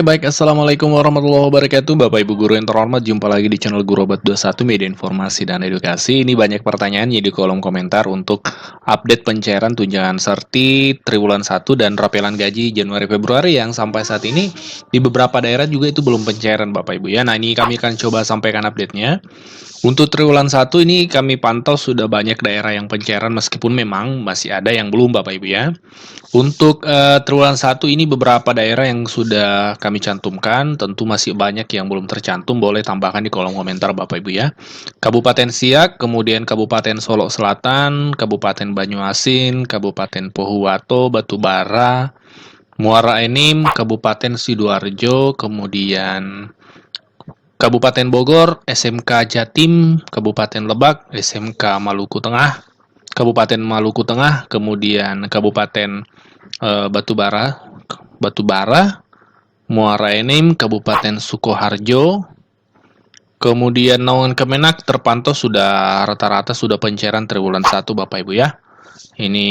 baik. Assalamualaikum warahmatullahi wabarakatuh. Bapak Ibu Guru yang terhormat, jumpa lagi di channel Guru Obat 21 Media Informasi dan Edukasi. Ini banyak pertanyaan di kolom komentar untuk update pencairan tunjangan serti triwulan 1 dan rapelan gaji Januari Februari yang sampai saat ini di beberapa daerah juga itu belum pencairan Bapak Ibu ya. Nah, ini kami akan coba sampaikan update-nya. Untuk triwulan 1 ini kami pantau sudah banyak daerah yang pencairan meskipun memang masih ada yang belum Bapak Ibu ya. Untuk triwulan 1 ini beberapa daerah yang sudah kami cantumkan, tentu masih banyak yang belum tercantum, boleh tambahkan di kolom komentar Bapak Ibu ya. Kabupaten Siak, kemudian Kabupaten Solok Selatan, Kabupaten Banyuasin, Kabupaten Pohuwato, Batubara, Muara Enim, Kabupaten Sidoarjo, kemudian Kabupaten Bogor, SMK Jatim, Kabupaten Lebak, SMK Maluku Tengah, Kabupaten Maluku Tengah, kemudian Kabupaten Batubara, Muara Enim, Kabupaten Sukoharjo, kemudian Naungan Kemenak terpantau sudah rata-rata sudah pencairan triwulan 1 Bapak Ibu ya. Ini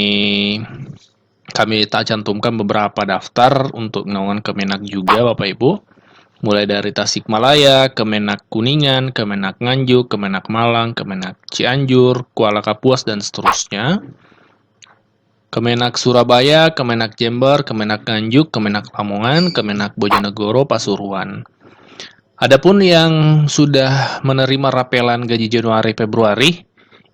kami tak cantumkan beberapa daftar untuk Naungan Kemenak juga Bapak Ibu. Mulai dari Tasikmalaya, Kemenak Kuningan, Kemenak Nganjuk, Kemenak Malang, Kemenak Cianjur, Kuala Kapuas, dan seterusnya. Kemenak Surabaya, Kemenak Jember, Kemenak Nganjuk, Kemenak Lamongan, Kemenak Bojonegoro, Pasuruan. Adapun yang sudah menerima rapelan gaji Januari Februari,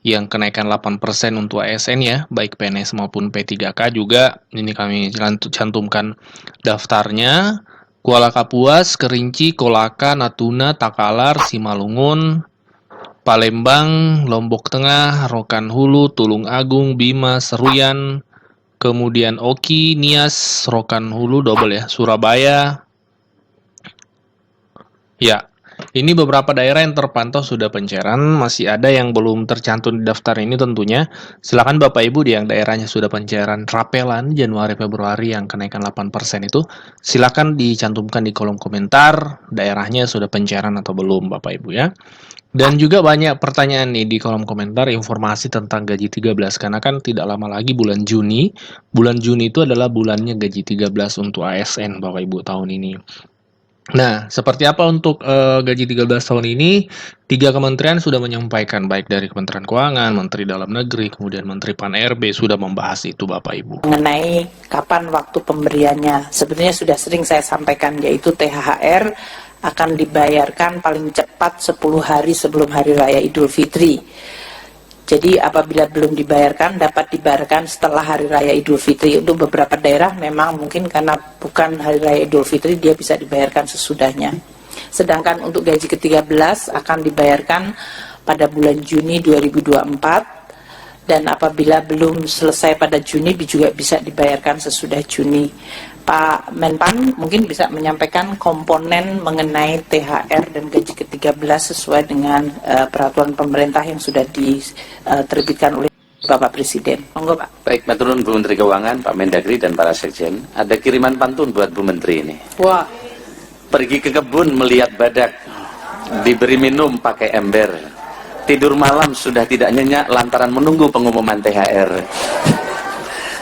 yang kenaikan 8% untuk ASN ya, baik PNS maupun P3K juga, ini kami cantumkan daftarnya. Kuala Kapuas, Kerinci, Kolaka, Natuna, Takalar, Simalungun, Palembang, Lombok Tengah, Rokan Hulu, Tulung Agung, Bima, Seruyan, kemudian Oki, Nias, Rokan Hulu, double ya, Surabaya. Ya, ini beberapa daerah yang terpantau sudah pencairan, masih ada yang belum tercantum di daftar ini tentunya. Silakan Bapak Ibu yang daerahnya sudah pencairan rapelan Januari Februari yang kenaikan 8% itu, silakan dicantumkan di kolom komentar daerahnya sudah pencairan atau belum Bapak Ibu ya. Dan juga banyak pertanyaan nih di kolom komentar informasi tentang gaji 13 karena kan tidak lama lagi bulan Juni. Bulan Juni itu adalah bulannya gaji 13 untuk ASN Bapak Ibu tahun ini. Nah, seperti apa untuk gaji 13 tahun ini? 3 kementerian sudah menyampaikan, baik dari Kementerian Keuangan, Menteri Dalam Negeri, kemudian Menteri Pan-RB sudah membahas itu Bapak Ibu. Mengenai kapan waktu pemberiannya, sebenarnya sudah sering saya sampaikan, yaitu THR akan dibayarkan paling cepat 10 hari sebelum Hari Raya Idul Fitri. Jadi apabila belum dibayarkan, dapat dibayarkan setelah Hari Raya Idul Fitri. Untuk beberapa daerah memang mungkin karena bukan Hari Raya Idul Fitri, dia bisa dibayarkan sesudahnya. Sedangkan untuk gaji ke-13 akan dibayarkan pada bulan Juni 2024. Dan apabila belum selesai pada Juni, juga bisa dibayarkan sesudah Juni. Pak Menpan mungkin bisa menyampaikan komponen mengenai THR dan gaji ke-13 sesuai dengan peraturan pemerintah yang sudah diterbitkan oleh Bapak Presiden. Monggo Pak. Baik, maturun Bu Menteri Keuangan, Pak Mendagri dan para sekjen. Ada kiriman pantun buat Bu Menteri ini. Wah. Pergi ke kebun melihat badak, diberi minum pakai ember. Tidur malam sudah tidak nyenyak lantaran menunggu pengumuman THR.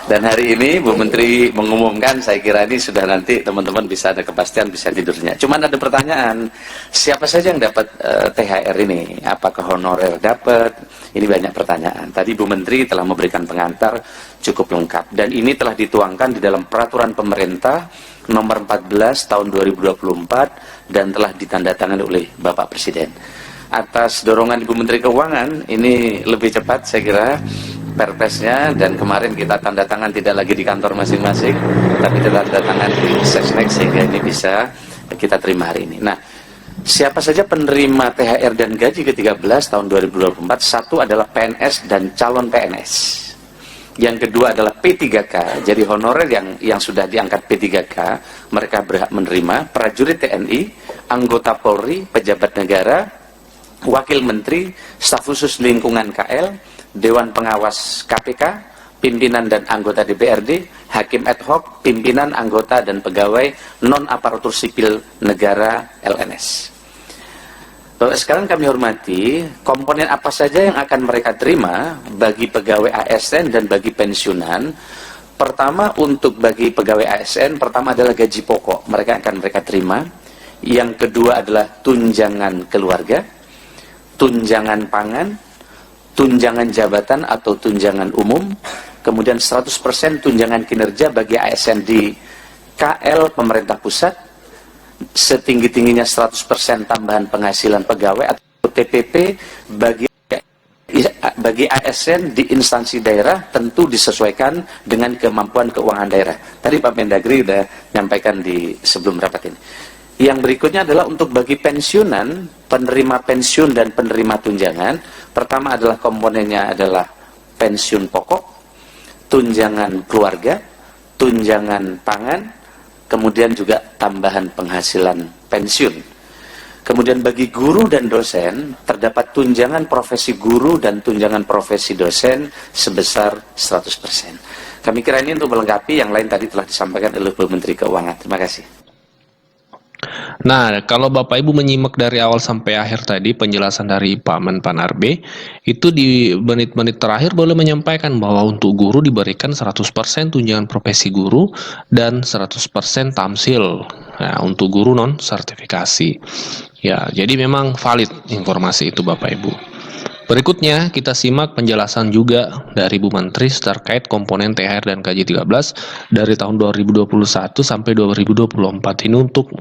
Dan hari ini Bu Menteri mengumumkan, saya kira ini sudah nanti teman-teman bisa ada kepastian, bisa tidurnya. Cuman ada pertanyaan, siapa saja yang dapat THR ini? Apakah honorer dapat? Ini banyak pertanyaan. Tadi Bu Menteri telah memberikan pengantar cukup lengkap. Dan ini telah dituangkan di dalam peraturan pemerintah nomor 14 tahun 2024 dan telah ditandatangani oleh Bapak Presiden. Atas dorongan Ibu Menteri Keuangan, ini lebih cepat saya kira perpesnya, dan kemarin kita tanda tangan tidak lagi di kantor masing-masing, tapi tanda tangan di Sesnek, sehingga ini bisa kita terima hari ini. Nah, siapa saja penerima THR dan gaji ke-13 tahun 2024? Satu adalah PNS dan calon PNS. Yang kedua adalah P3K, jadi honorer yang sudah diangkat P3K, mereka berhak menerima. Prajurit TNI, anggota Polri, pejabat negara, wakil menteri, staf khusus lingkungan KL, Dewan Pengawas KPK, pimpinan dan anggota DPRD, hakim ad hoc, pimpinan, anggota, dan pegawai non-aparatur sipil negara LNS. Bapak sekarang kami hormati, komponen apa saja yang akan mereka terima bagi pegawai ASN dan bagi pensiunan. Pertama, untuk bagi pegawai ASN, pertama adalah gaji pokok mereka terima. Yang kedua adalah tunjangan keluarga, tunjangan pangan, tunjangan jabatan atau tunjangan umum, kemudian 100% tunjangan kinerja bagi ASN di KL pemerintah pusat, setinggi-tingginya 100% tambahan penghasilan pegawai atau TPP bagi ASN di instansi daerah, tentu disesuaikan dengan kemampuan keuangan daerah. Tadi Pak Mendagri sudah menyampaikan di sebelum rapat ini. Yang berikutnya adalah untuk bagi pensiunan, penerima pensiun dan penerima tunjangan. Pertama adalah komponennya adalah pensiun pokok, tunjangan keluarga, tunjangan pangan, kemudian juga tambahan penghasilan pensiun. Kemudian bagi guru dan dosen, terdapat tunjangan profesi guru dan tunjangan profesi dosen sebesar 100%. Kami kira ini untuk melengkapi, yang lain tadi telah disampaikan oleh Bu Menteri Keuangan. Terima kasih. Nah, kalau Bapak Ibu menyimak dari awal sampai akhir tadi penjelasan dari Pak Menpan RB, itu di menit-menit terakhir boleh menyampaikan bahwa untuk guru diberikan 100% tunjangan profesi guru dan 100% tamsil. Nah, untuk guru non sertifikasi. Ya, jadi memang valid informasi itu Bapak Ibu. Berikutnya kita simak penjelasan juga dari Bu Menteri terkait komponen THR dan gaji 13 dari tahun 2021 sampai 2024 ini untuk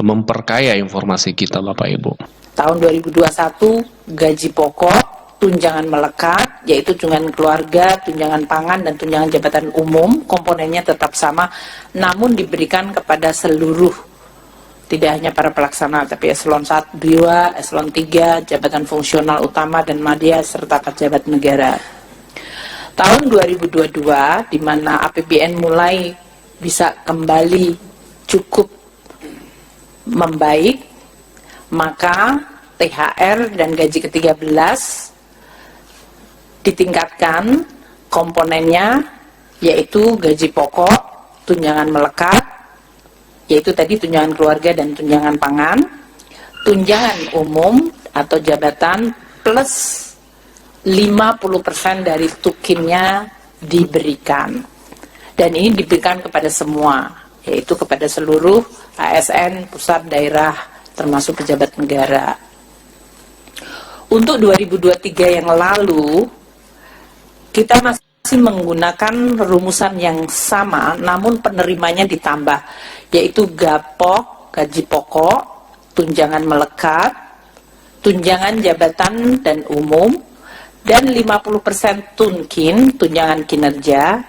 memperkaya informasi kita Bapak Ibu. Tahun 2021 gaji pokok, tunjangan melekat, yaitu tunjangan keluarga, tunjangan pangan, dan tunjangan jabatan umum, komponennya tetap sama, namun diberikan kepada seluruh, tidak hanya para pelaksana, tapi eselon 1, 2, eselon 3, jabatan fungsional utama dan madya, serta pejabat negara. Tahun 2022, di mana APBN mulai bisa kembali cukup membaik, maka THR dan gaji ke-13 ditingkatkan komponennya, yaitu gaji pokok, tunjangan melekat, yaitu tadi tunjangan keluarga dan tunjangan pangan, tunjangan umum atau jabatan plus 50% dari tukinnya diberikan. Dan ini diberikan kepada semua, yaitu kepada seluruh ASN, pusat, daerah, termasuk pejabat negara. Untuk 2023 yang lalu, kita masih menggunakan rumusan yang sama, namun penerimanya ditambah, yaitu GAPOK, gaji pokok, tunjangan melekat, tunjangan jabatan dan umum, dan 50% tunkin, tunjangan kinerja.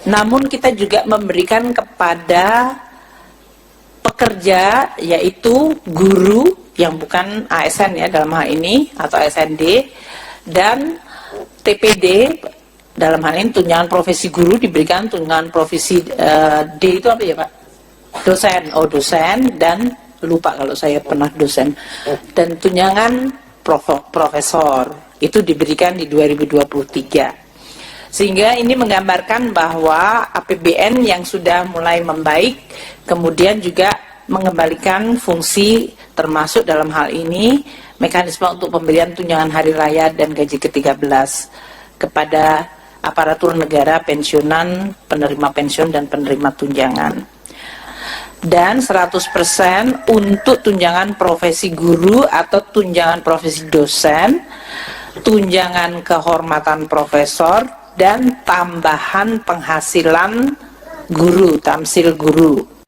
Namun kita juga memberikan kepada pekerja, yaitu guru yang bukan ASN ya dalam hal ini, atau SND, dan TPD. Dalam hal ini tunjangan profesi guru diberikan, tunjangan profesi D itu apa ya Pak? Dosen, dosen, dan lupa kalau saya pernah dosen. Dan tunjangan profesor itu diberikan di 2023. Sehingga ini menggambarkan bahwa APBN yang sudah mulai membaik, kemudian juga mengembalikan fungsi, termasuk dalam hal ini mekanisme untuk pemberian tunjangan hari raya dan gaji ke-13 kepada aparatur negara, pensiunan, penerima pensiun, dan penerima tunjangan. Dan 100% untuk tunjangan profesi guru atau tunjangan profesi dosen, tunjangan kehormatan profesor, dan tambahan penghasilan guru, tamsil guru.